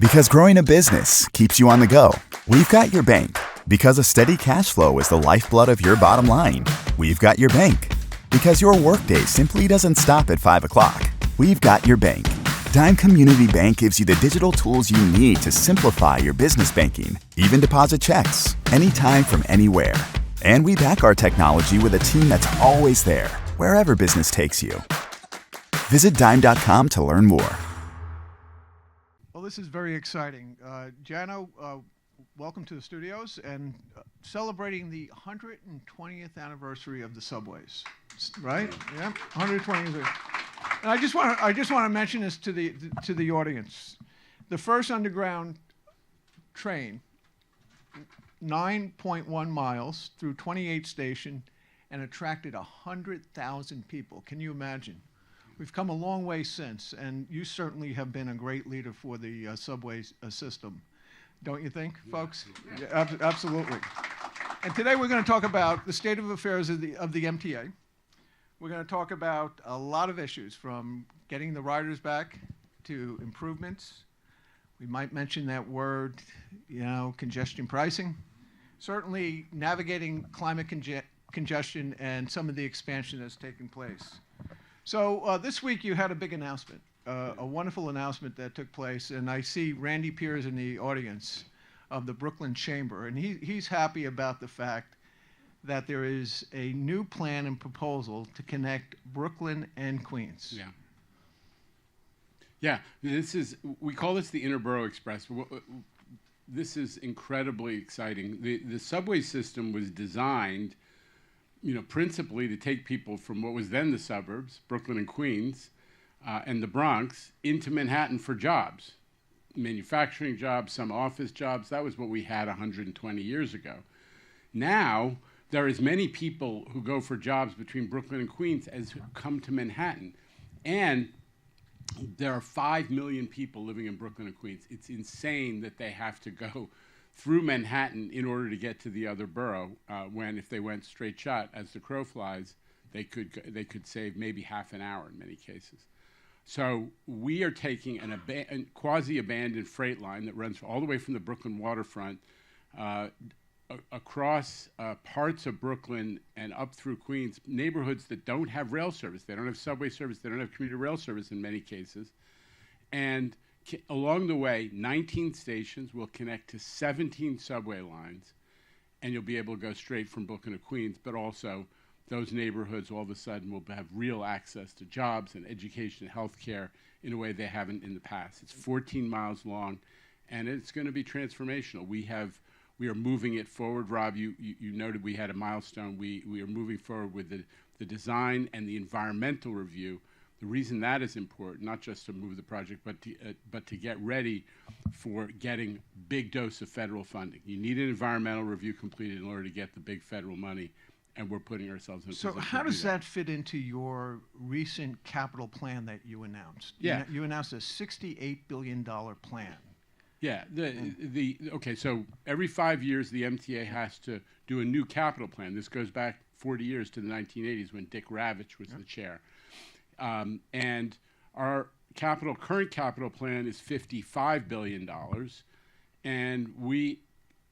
Because growing a business keeps you on the go. We've got your bank. Because a steady cash flow is the lifeblood of your bottom line. We've got your bank. Because your workday simply doesn't stop at 5 o'clock. We've got your bank. Dime Community Bank gives you the digital tools you need to simplify your business banking, even deposit checks, anytime from anywhere. And we back our technology with a team that's always there, wherever business takes you. Visit Dime.com to learn more. Well, this is very exciting. Janno, welcome to the studios and celebrating the 120th anniversary of the subways, right? Yeah, 120th. And I just want to mention this to the audience. The first underground train, 9.1 miles through 28 stations, and attracted 100,000 people. Can you imagine? We've come a long way since, and you certainly have been a great leader for the subway system. Don't you think, folks? Yeah, absolutely. And today we're going to talk about the state of affairs of the MTA. We're going to talk about a lot of issues, from getting the riders back to improvements. We might mention that word, congestion pricing. Certainly navigating climate congestion and some of the expansion that's taken place. So this week you had a big announcement, a wonderful announcement that took place, and I see Randy Piers in the audience of the Brooklyn Chamber, and he's happy about the fact that there is a new plan and proposal to connect Brooklyn and Queens. Yeah, we call this the Interborough Express. This is incredibly exciting. The subway system was designed, principally to take people from what was then the suburbs, Brooklyn and Queens, and the Bronx, into Manhattan for jobs, manufacturing jobs, some office jobs. That was what we had 120 years ago. Now, there are as many people who go for jobs between Brooklyn and Queens as who come to Manhattan. And there are 5 million people living in Brooklyn and Queens. It's insane that they have to go through Manhattan in order to get to the other borough, when if they went straight shot, as the crow flies, they could save maybe half an hour in many cases. So we are taking a quasi-abandoned freight line that runs all the way from the Brooklyn waterfront across parts of Brooklyn and up through Queens, neighborhoods that don't have rail service. They don't have subway service. They don't have commuter rail service in many cases. And along the way, 19 stations will connect to 17 subway lines, and you'll be able to go straight from Brooklyn to Queens, but also those neighborhoods all of a sudden will have real access to jobs and education and health care in a way they haven't in the past. It's 14 miles long, and it's going to be transformational. We are moving it forward. Rob, you noted we had a milestone. We are moving forward with the design and the environmental review. The reason that is important, not just to move the project, but to get ready for getting big dose of federal funding. You need an environmental review completed in order to get the big federal money, and we're putting ourselves in a position. So how does that fit into your recent capital plan that you announced? Yeah. You announced a $68 billion plan. Yeah, okay, so every 5 years the MTA has to do a new capital plan. This goes back 40 years to the 1980s when Dick Ravitch was the chair. And our current capital plan is $55 billion. And we,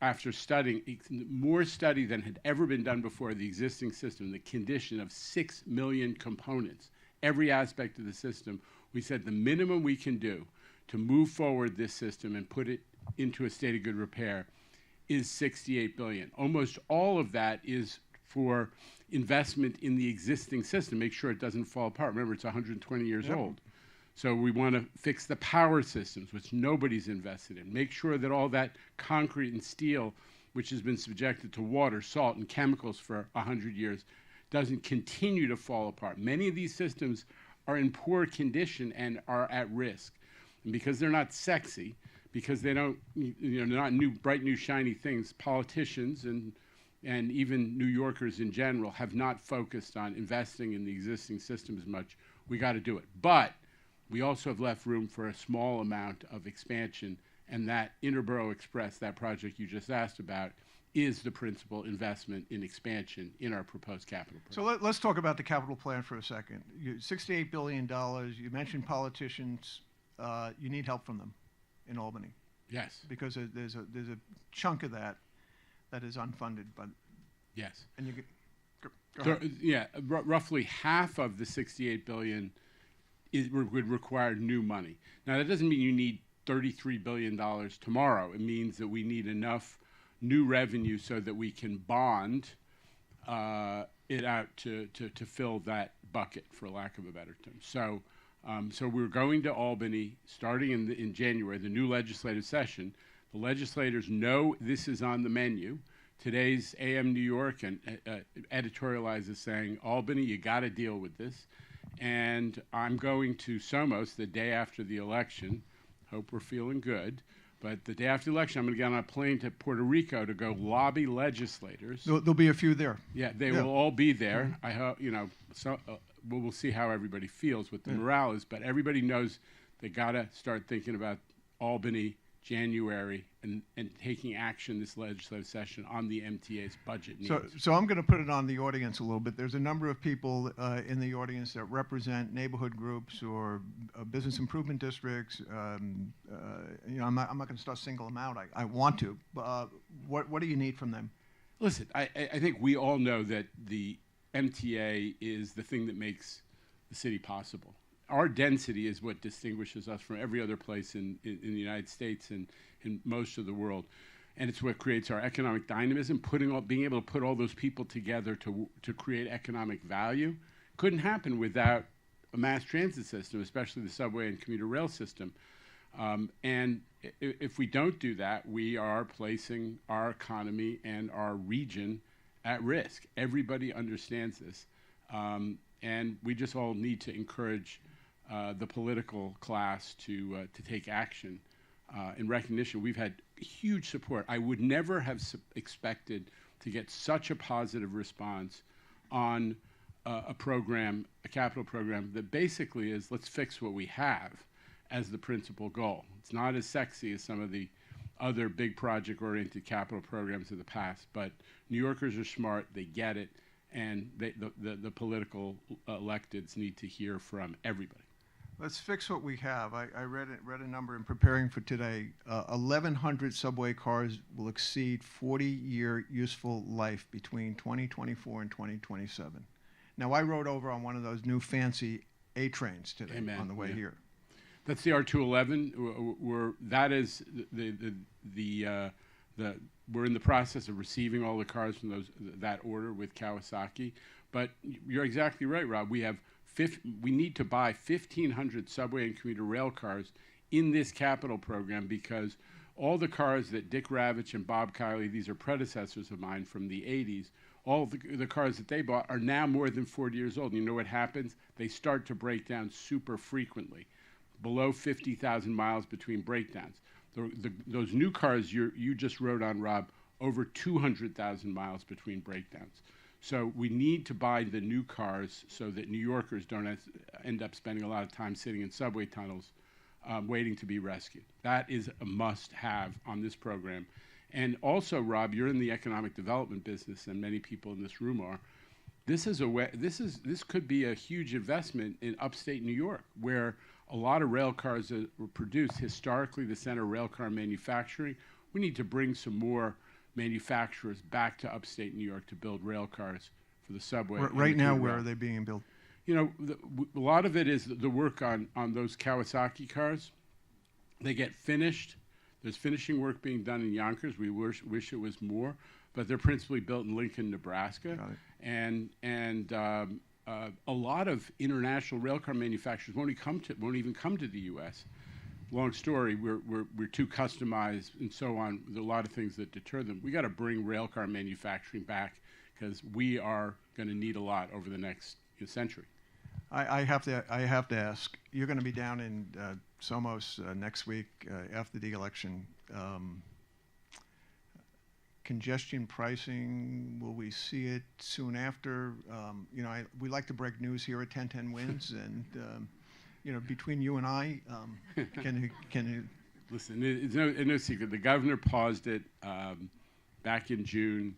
after studying, more study than had ever been done before, the existing system, the condition of 6 million components, every aspect of the system, we said the minimum we can do to move forward this system and put it into a state of good repair is $68 billion. Almost all of that is for investment in the existing system, make sure it doesn't fall apart. Remember, it's 120 years old. So we want to fix the power systems, which nobody's invested in. Make sure that all that concrete and steel, which has been subjected to water, salt, and chemicals for 100 years, doesn't continue to fall apart. Many of these systems are in poor condition and are at risk. And because they're not sexy, because they don't, they're not bright new shiny things, politicians and even New Yorkers in general have not focused on investing in the existing system as much. We got to do it. But we also have left room for a small amount of expansion, and that Interborough Express, that project you just asked about, is the principal investment in expansion in our proposed capital plan. So let's talk about the capital plan for a second. $68 billion, you mentioned politicians, you need help from them. in Albany? Yes. Because there's a chunk of that is unfunded, but Yes. and you get go ahead. Yeah, roughly half of the $68 billion would require new money. Now that doesn't mean you need $33 billion tomorrow. It means that we need enough new revenue so that we can bond it out to fill that bucket, for lack of a better term. So we're going to Albany starting in January, the new legislative session. The legislators know this is on the menu. Today's AM New York and editorializes saying, Albany, you got to deal with this. And I'm going to Somos the day after the election. Hope we're feeling good. But the day after the election, I'm going to get on a plane to Puerto Rico to go lobby legislators. There'll be a few there. Yeah, they will all be there. I hope, so we'll see how everybody feels, what the morale is. But everybody knows they got to start thinking about Albany, January, and taking action this legislative session on the MTA's budget needs. So I'm going to put it on the audience a little bit. There's a number of people in the audience that represent neighborhood groups or business improvement districts. I'm not going to start single them out. I want to. What do you need from them? Listen, I think we all know that the MTA is the thing that makes the city possible. Our density is what distinguishes us from every other place in the United States and in most of the world. And it's what creates our economic dynamism, being able to put all those people together to create economic value. Couldn't happen without a mass transit system, especially the subway and commuter rail system. And if we don't do that, we are placing our economy and our region at risk. Everybody understands this. And we just all need to encourage the political class to take action in recognition. We've had huge support. I would never have expected to get such a positive response on a capital program that basically is let's fix what we have as the principal goal. It's not as sexy as some of the other big project-oriented capital programs of the past, but New Yorkers are smart, they get it, and the political electeds need to hear from everybody. Let's fix what we have. I read a number in preparing for today. 1,100 subway cars will exceed 40-year useful life between 2024 and 2027. Now, I rode over on one of those new fancy A trains today on the way here. That's the R211. We're in the process of receiving all the cars from that order with Kawasaki. But you're exactly right, Rob. We need to buy 1,500 subway and commuter rail cars in this capital program because all the cars that Dick Ravitch and Bob Kiley, these are predecessors of mine from the 80s, all the cars that they bought are now more than 40 years old. And you know what happens? They start to break down super frequently, below 50,000 miles between breakdowns. Those new cars you just rode on, Rob, over 200,000 miles between breakdowns. So we need to buy the new cars so that New Yorkers don't end up spending a lot of time sitting in subway tunnels waiting to be rescued. That is a must-have on this program. And also, Rob, you're in the economic development business, and many people in this room are. This could be a huge investment in upstate New York, where a lot of rail cars were produced. Historically, the center of rail car manufacturing. We need to bring some more manufacturers back to upstate New York to build rail cars for the subway. Right now, where are they being built? A lot of it is the work on those Kawasaki cars. They get finished. There's finishing work being done in Yonkers. We wish it was more, but they're principally built in Lincoln, Nebraska. And a lot of international railcar manufacturers won't even come to the U.S. Long story, we're too customized and so on. There's a lot of things that deter them. We got to bring railcar manufacturing back because we are going to need a lot over the next century. I have to ask. You're going to be down in Somos next week after the election. Congestion pricing, will we see it soon after? We like to break news here at 1010 Wins, and between you and I, can you? Listen, it's no secret. The governor paused it back in June.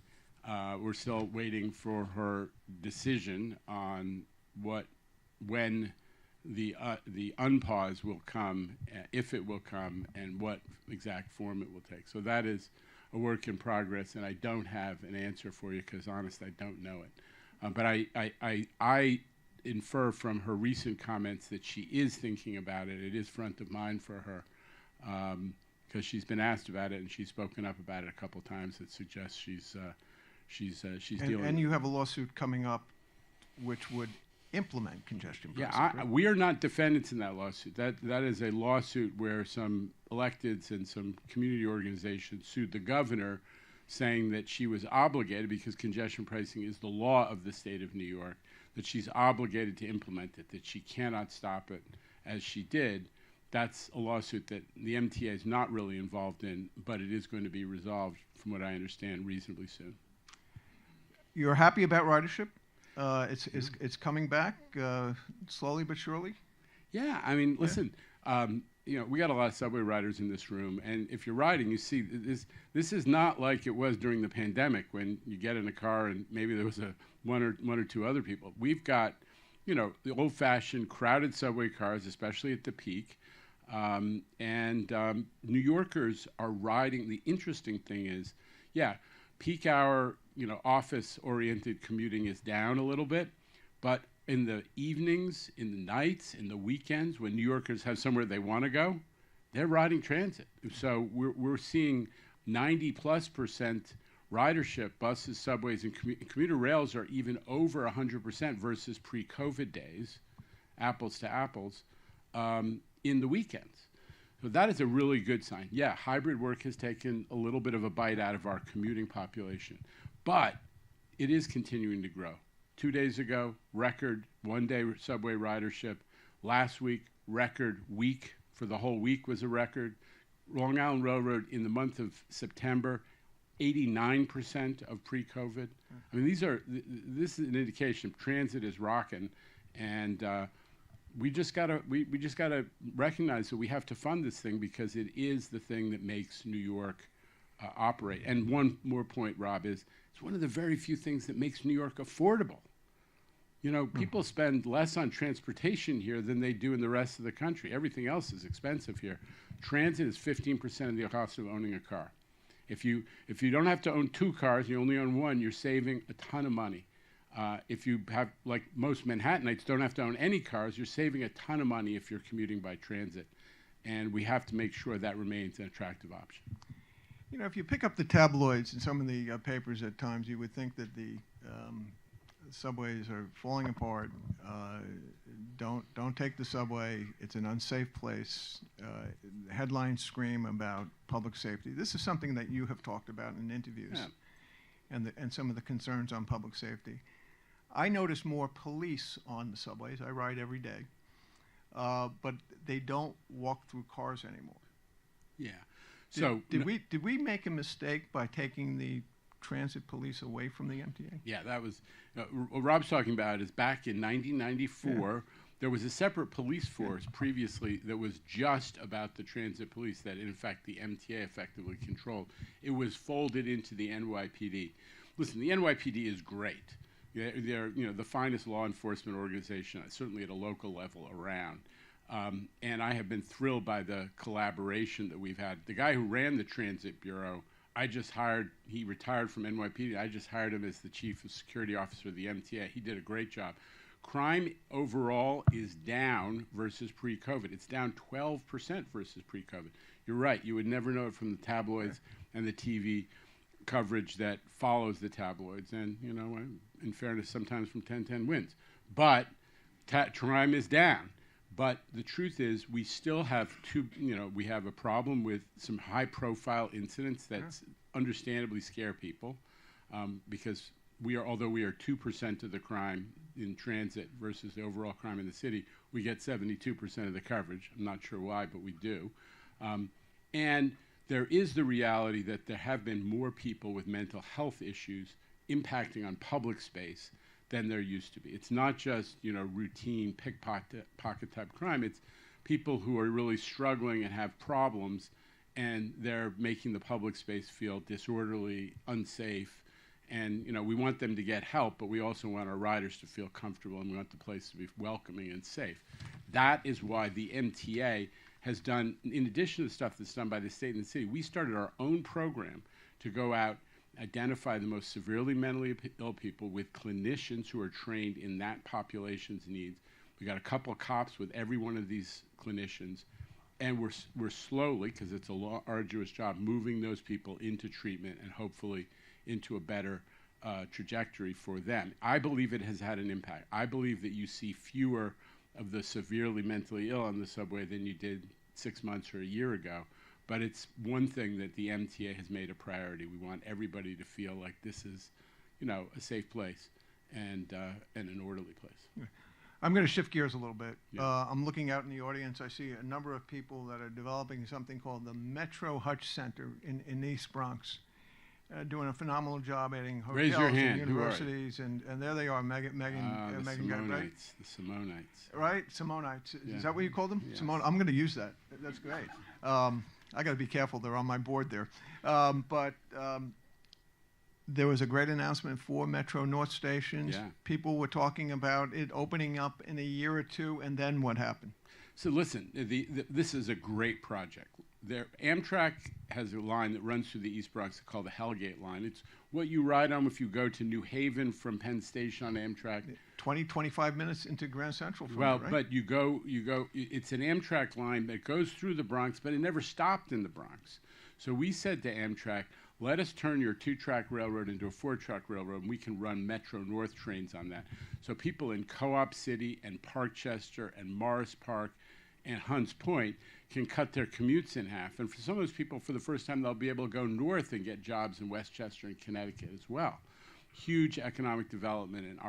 We're still waiting for her decision on when the unpause will come, if it will come, and what exact form it will take. So that is a work in progress, and I don't have an answer for you because, honest, I don't know it. But I infer from her recent comments that she is thinking about it. It is front of mind for her because she's been asked about it and she's spoken up about it a couple times. That suggests she's dealing. And you have a lawsuit coming up, which would implement congestion pricing. Yeah, we are not defendants in that lawsuit. That is a lawsuit where some electeds and some community organizations sued the governor, saying that she was obligated, because congestion pricing is the law of the state of New York, that she's obligated to implement it, that she cannot stop it as she did. That's a lawsuit that the MTA is not really involved in, but it is going to be resolved, from what I understand, reasonably soon. You're happy about ridership? It's coming back slowly but surely? Yeah, I mean, listen, we got a lot of subway riders in this room, and if you're riding, you see this is not like it was during the pandemic when you get in a car and maybe there was one or two other people. We've got, the old-fashioned crowded subway cars, especially at the peak, and New Yorkers are riding. The interesting thing is, peak hour, office-oriented commuting is down a little bit, but in the evenings, in the nights, in the weekends, when New Yorkers have somewhere they want to go, they're riding transit. So we're seeing 90+% ridership, buses, subways, and commuter rails are even over 100% versus pre-COVID days, apples to apples, in the weekends. So that is a really good sign. Yeah, hybrid work has taken a little bit of a bite out of our commuting population, but it is continuing to grow. 2 days ago, record one-day subway ridership. Last week, record week for the whole week was a record. Long Island Railroad in the month of September, 89% of pre-COVID. I mean, this is an indication transit is rocking, and we just gotta recognize that we have to fund this thing because it is the thing that makes New York operate. And one more point, Rob, is it's one of the very few things that makes New York affordable. People spend less on transportation here than they do in the rest of the country. Everything else is expensive here. Transit is 15% of the cost of owning a car. If you don't have to own 2 cars, you only own 1, you're saving a ton of money. If you have, like most Manhattanites, don't have to own any cars, you're saving a ton of money if you're commuting by transit. And we have to make sure that remains an attractive option. If you pick up the tabloids and some of the papers at times, you would think that the subways are falling apart. Don't take the subway. It's an unsafe place. Headlines scream about public safety. This is something that you have talked about in interviews, and some of the concerns on public safety. I notice more police on the subways. I ride every day, but they don't walk through cars anymore. Yeah. Did we make a mistake by taking the transit police away from the MTA? Yeah, that was what Rob's talking about. Is back in 1994, there was a separate police force previously that was just about the transit police that, in fact, the MTA effectively controlled. It was folded into the NYPD. Listen, the NYPD is great. They're the finest law enforcement organization, certainly at a local level, around. And I have been thrilled by the collaboration that we've had. The guy who ran the Transit Bureau, he retired from NYPD. I just hired him as the chief of security officer of the MTA. He did a great job. Crime overall is down versus pre-COVID. It's down 12% versus pre-COVID. You're right. You would never know it from the tabloids and the TV coverage that follows the tabloids. And, in fairness, sometimes from 1010 wins. But crime is down. But the truth is, we still have we have a problem with some high-profile incidents that understandably scare people, because although we are 2% of the crime in transit versus the overall crime in the city, we get 72% of the coverage. I'm not sure why, but we do. And there is the reality that there have been more people with mental health issues impacting on public space than there used to be. It's not just, routine pickpocket type crime. It's people who are really struggling and have problems, and they're making the public space feel disorderly, unsafe, And, we want them to get help, but we also want our riders to feel comfortable, and we want the place to be welcoming and safe. That is why the MTA has done, in addition to the stuff that's done by the state and the city, we started our own program to go out, identify the most severely mentally ill people with clinicians who are trained in that population's needs. We got a couple of cops with every one of these clinicians, and we're slowly, because it's a arduous job, moving those people into treatment and hopefully into a better trajectory for them. I believe it has had an impact. I believe that you see fewer of the severely mentally ill on the subway than you did 6 months or a year ago. But it's one thing that the MTA has made a priority. We want everybody to feel like this is, a safe place and an orderly place. I'm going to shift gears a little bit. Yeah. I'm looking out in the audience. I see a number of people that are developing something called the Metro Hutch Center in East Bronx. Doing a phenomenal job adding Raise your hotels and hand. Who are universities, and there they are, Megan got it right. The Simonites. Right, Simonites. Yeah. Is that what you call them? Yes. Simone. I'm going to use that. That's great. I got to be careful. They're on my board there. But there was a great announcement for Metro North stations. Yeah. People were talking about it opening up in a year or two, and then what happened? So listen, this is a great project. Amtrak has a line that runs through the East Bronx called the Hellgate line. It's what you ride on if you go to New Haven from Penn Station on Amtrak. 25 minutes into Grand Central from Well, there, right? but you go, it's an Amtrak line that goes through the Bronx, but it never stopped in the Bronx. So we said to Amtrak, let us turn your 2-track railroad into a 4-track railroad, and we can run Metro North trains on that. So people in Co-op City and Parkchester and Morris Park and Hunts Point can cut their commutes in half. And for some of those people, for the first time, they'll be able to go north and get jobs in Westchester and Connecticut as well. Huge economic development and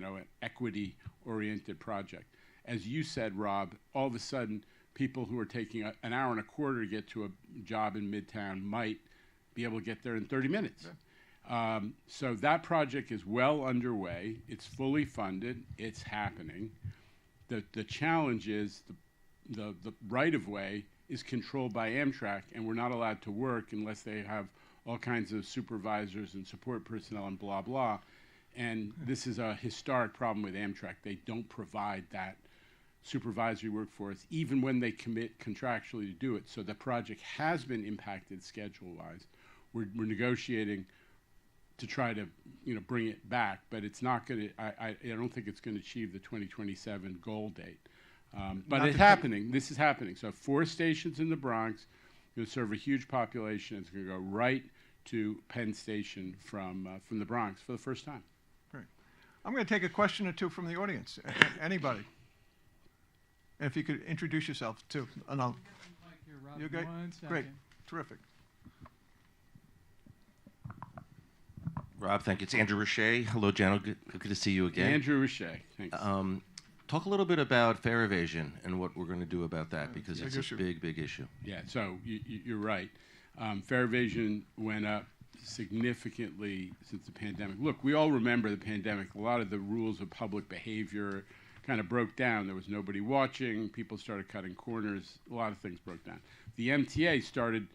an equity-oriented project. As you said, Rob, all of a sudden, people who are taking an hour and a quarter to get to a job in Midtown might be able to get there in 30 minutes. Yeah. So that project is well underway. It's fully funded. It's happening. The challenge is the right-of-way is controlled by Amtrak, and we're not allowed to work unless they have all kinds of supervisors and support personnel and blah, blah. And this is a historic problem with Amtrak. They don't provide that supervisory work for us, even when they commit contractually to do it. So the project has been impacted schedule-wise. We're negotiating to try to bring it back, but it's not going to. I don't think it's going to achieve the 2027 goal date. But it's happening. This is happening. So 4 stations in the Bronx, going to serve a huge population. It's going to go right to Penn Station from the Bronx for the first time. Great. I'm going to take a question or two from the audience. Anybody? And if you could introduce yourself too. You're great. Great. Terrific. Rob, thank you. It's Andrew Richey. Hello, Janno. Good to see you again. Andrew Richey. Thanks. Talk a little bit about fare evasion and what we're going to do about that, because it's a big issue. Yeah, so you're right. Fare evasion went up significantly since the pandemic. Look, we all remember the pandemic. A lot of the rules of public behavior kind of broke down. There was nobody watching. People started cutting corners. A lot of things broke down. The MTA started,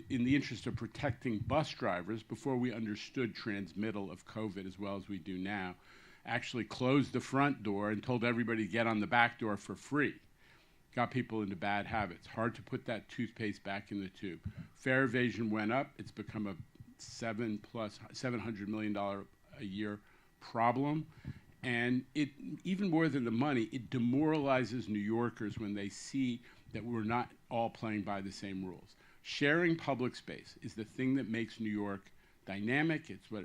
in the interest of protecting bus drivers, before we understood transmittal of COVID as well as we do now, actually closed the front door and told everybody to get on the back door for free. Got people into bad habits. Hard to put that toothpaste back in the tube. Fare evasion went up. It's become a $700 million a year problem. And it, even more than the money, it demoralizes New Yorkers when they see that we're not all playing by the same rules. Sharing public space is the thing that makes New York dynamic. It's what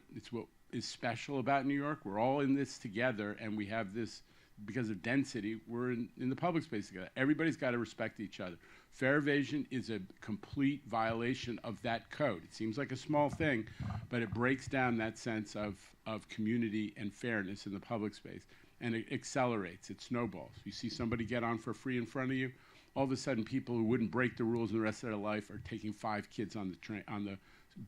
is special about New York. We're all in this together, and we have this, because of density, we're in the public space together. Everybody's got to respect each other. Fare evasion is a complete violation of that code. It seems like a small thing, but it breaks down that sense of community and fairness in the public space, and it accelerates. It snowballs. You see somebody get on for free in front of you, all of a sudden people who wouldn't break the rules in the rest of their life are taking 5 kids on the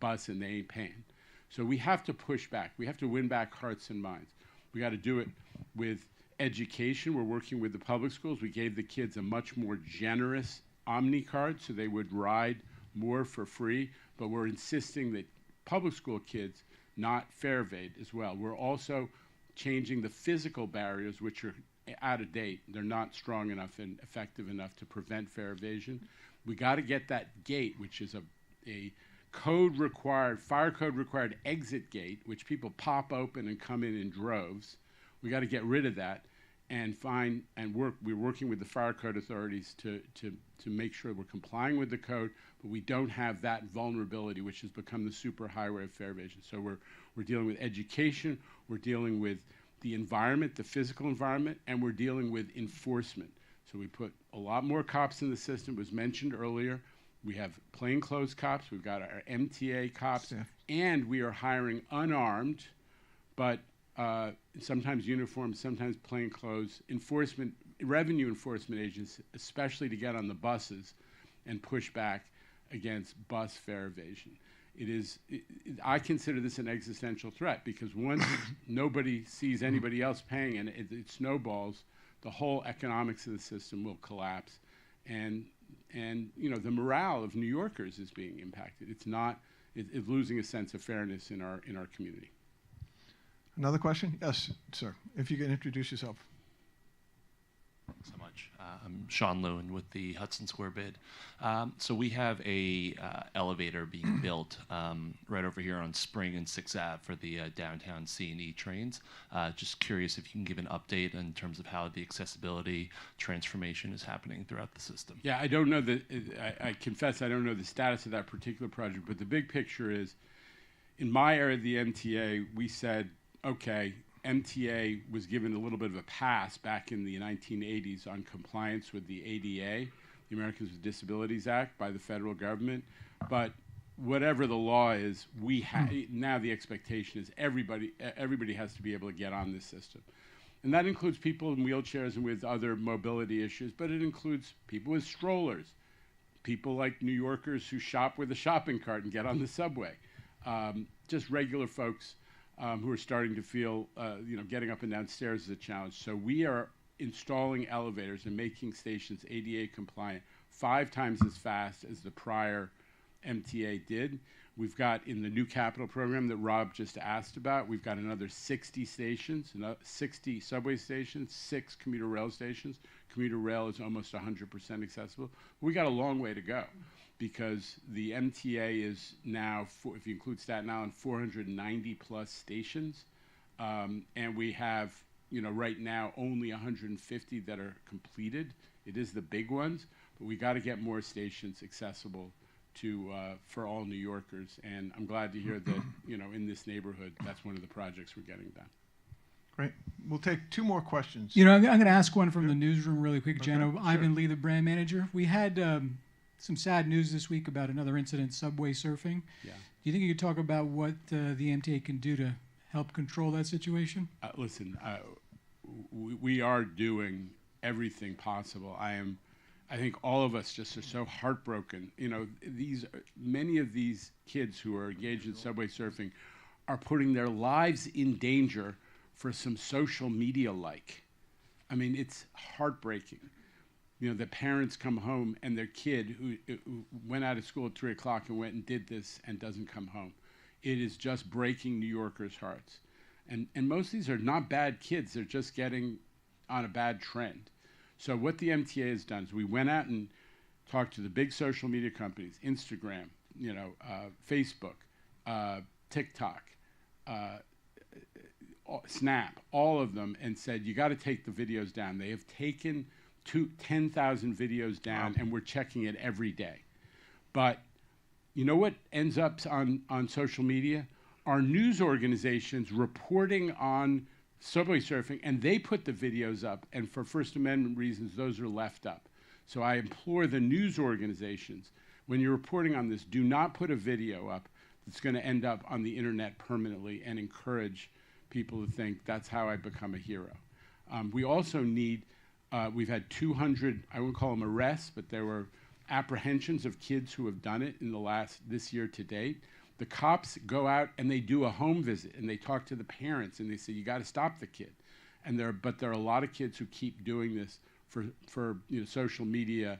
bus, and they ain't paying. So we have to push back. We have to win back hearts and minds. We got to do it with education. We're working with the public schools. We gave the kids a much more generous Omni card so they would ride more for free, but we're insisting that public school kids not fare evade as well. We're also changing the physical barriers, which are out of date. They're not strong enough and effective enough to prevent fare evasion. We got to get that gate, which is a code required, fire code required exit gate, which people pop open and come in droves. We got to get rid of that and we're working with the fire code authorities to make sure we're complying with the code, but we don't have that vulnerability, which has become the super highway of fare evasion. So we're dealing with education, we're dealing with the environment, the physical environment, and we're dealing with enforcement. So we put a lot more cops in the system. It was mentioned earlier. We have plainclothes cops, we've got our MTA cops, and we are hiring unarmed, but sometimes uniformed, sometimes plainclothes revenue enforcement agents, especially to get on the buses and push back against bus fare evasion. I consider this an existential threat, because once nobody sees anybody else paying and it snowballs, the whole economics of the system will collapse. And the morale of New Yorkers is being impacted. It's losing a sense of fairness in our community. Another question? Yes, sir. If you can introduce yourself. Thanks so much. I'm Sean Lewin with the Hudson Square bid. So we have a elevator being built right over here on Spring and 6th Ave for the downtown C&E trains. Just curious if you can give an update in terms of how the accessibility transformation is happening throughout the system. Yeah, I don't know I confess I don't know the status of that particular project, but the big picture is, in my area of the MTA, we said, okay, MTA was given a little bit of a pass back in the 1980s on compliance with the ADA, the Americans with Disabilities Act, by the federal government. But whatever the law is, now the expectation is everybody has to be able to get on this system. And that includes people in wheelchairs and with other mobility issues, but it includes people with strollers, people like New Yorkers who shop with a shopping cart and get on the subway, just regular folks who are starting to feel, getting up and down stairs is a challenge. So we are installing elevators and making stations ADA compliant 5 times as fast as the prior MTA did. We've got, in the new capital program that Rob just asked about, we've got another 60 stations, 60 subway stations, 6 commuter rail stations. Commuter rail is almost 100% accessible. We got a long way to go, because the MTA is now, if you include Staten Island, 490 plus stations. And we have, right now only 150 that are completed. It is the big ones, but we got to get more stations accessible for all New Yorkers. And I'm glad to hear that, in this neighborhood, that's one of the projects we're getting done. Great. We'll take 2 more questions. I'm going to ask one from the newsroom really quick, Janno. Sure. Ivan Lee, the brand manager. We had some sad news this week about another incident, subway surfing. Yeah. Do you think you could talk about what the MTA can do to help control that situation? Listen, we are doing everything possible. I think all of us just are so heartbroken. Many of these kids who are engaged in subway surfing are putting their lives in danger for some social media like. I mean, it's heartbreaking. The parents come home and their kid who went out of school at 3 o'clock and went and did this and doesn't come home. It is just breaking New Yorkers' hearts. And most of these are not bad kids. They're just getting on a bad trend. So what the MTA has done is we went out and talked to the big social media companies, Instagram, Facebook, TikTok, Snap, all of them, and said, you got to take the videos down. They have taken 10,000 videos down, and we're checking it every day. But you know what ends up on social media? Our news organizations reporting on subway surfing, and they put the videos up, and for First Amendment reasons, those are left up. So I implore the news organizations, when you're reporting on this, do not put a video up that's going to end up on the internet permanently and encourage people to think that's how I become a hero. We also need, we've had 200, I wouldn't call them arrests, but there were apprehensions of kids who have done it in this year to date. The cops go out and they do a home visit and they talk to the parents and they say, you got to stop the kid. But there are a lot of kids who keep doing this for social media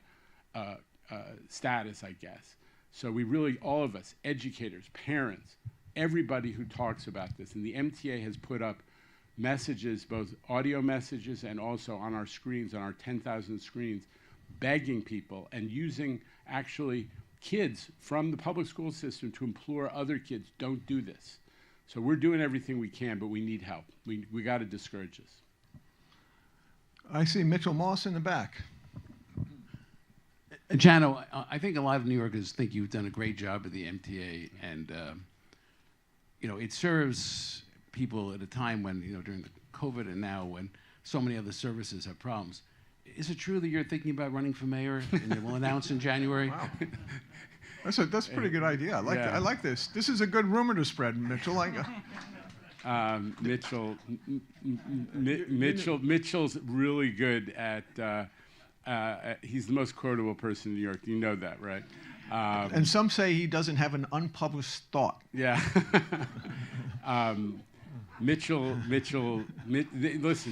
status, I guess. So we really, all of us, educators, parents, everybody who talks about this. And the MTA has put up messages, both audio messages and also on our screens, on our 10,000 screens, begging people and using actually kids from the public school system to implore other kids, don't do this. So we're doing everything we can, but we need help. We got to discourage this. I see Mitchell Moss in the back. Janno, I think a lot of New Yorkers think you've done a great job at the MTA, and you know, it serves people at a time when, you know, during the COVID and now when so many other services have problems. Is it true that you're thinking about running for mayor and you will announce in January? Wow. That's a pretty good idea. I like this. This is a good rumor to spread, Mitchell. Mitchell's really good at. He's the most quotable person in New York. You know that, right? And some say he doesn't have an unpublished thought. Yeah. Listen,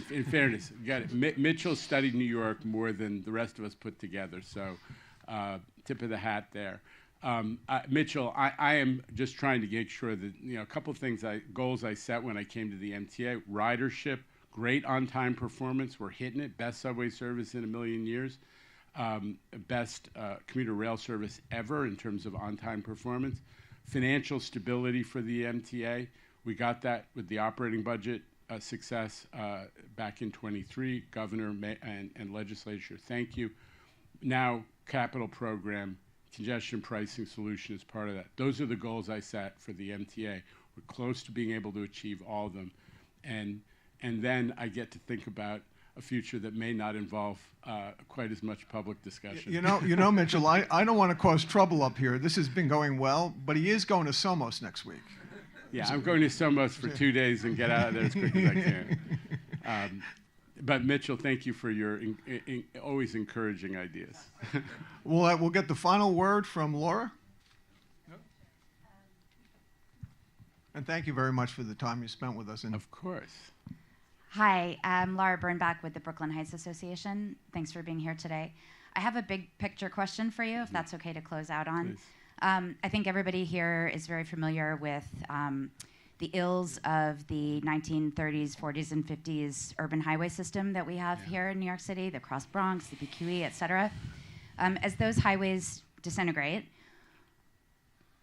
in fairness, you got it. Mitchell studied New York more than the rest of us put together, so tip of the hat there. Mitchell, I am just trying to make sure that, you know, a couple of things, goals I set when I came to the MTA, ridership, great on-time performance, we're hitting it, best subway service in a million years, best commuter rail service ever in terms of on-time performance, financial stability for the MTA. We got that with the operating budget success back in '23. Governor and legislature, thank you. Now, capital program, congestion pricing solution is part of that. Those are the goals I set for the MTA. We're close to being able to achieve all of them. And then I get to think about a future that may not involve quite as much public discussion. You know, Mitchell, I don't want to cause trouble up here. This has been going well, but he is going to Somos next week. Yeah, I'm going to Somos for 2 days and get out of there as quick as I can. But Mitchell, thank you for your always encouraging ideas. We'll get the final word from Laura. Yep. And thank you very much for the time you spent with us. Of course. Hi, I'm Laura Burnback with the Brooklyn Heights Association. Thanks for being here today. I have a big picture question for you, if that's okay to close out on. I think everybody here is very familiar with the ills of the 1930s, 40s, and 50s urban highway system that we have here in New York City, the Cross Bronx, the PQE, et cetera. As those highways disintegrate,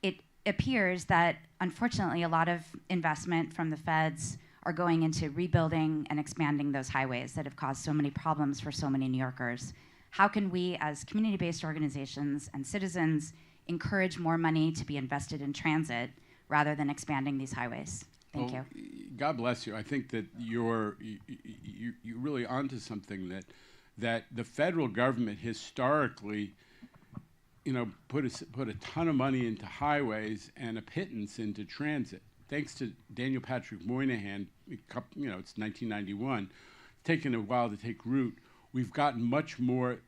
it appears that, unfortunately, a lot of investment from the feds are going into rebuilding and expanding those highways that have caused so many problems for so many New Yorkers. How can we, as community-based organizations and citizens, encourage more money to be invested in transit rather than expanding these highways? Thank you. God bless you. I think that you're really onto something, that the federal government historically, you know, put a ton of money into highways and a pittance into transit. Thanks to Daniel Patrick Moynihan, you know, it's 1991, taken a while to take root. We've gotten much more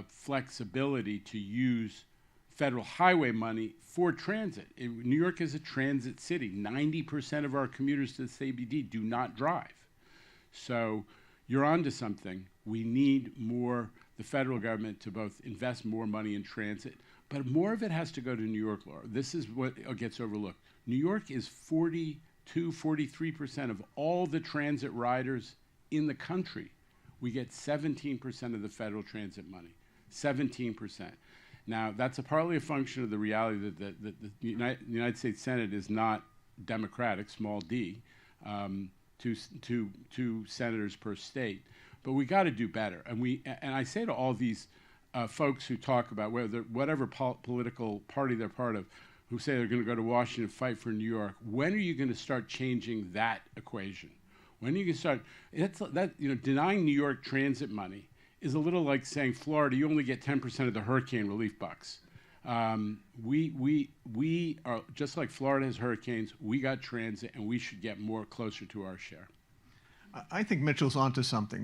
flexibility to use federal highway money for transit. New York is a transit city. 90% of our commuters to the CBD do not drive. So you're onto something. We need the federal government to both invest more money in transit, but more of it has to go to New York, Laura. This is what gets overlooked. New York is 43% of all the transit riders in the country. We get 17% of the federal transit money, 17%. Now, that's partly a function of the reality that the United States Senate is not Democratic, small d, 2 senators per state. But we got to do better. And I say to all these folks who talk about whatever political party they're part of, who say they're going to go to Washington and fight for New York, when are you going to start changing that equation? When are you going to start? Denying New York transit money is a little like saying, Florida, you only get 10% of the hurricane relief bucks. We are, just like Florida has hurricanes, we got transit, and we should get closer to our share. I think Mitchell's onto something.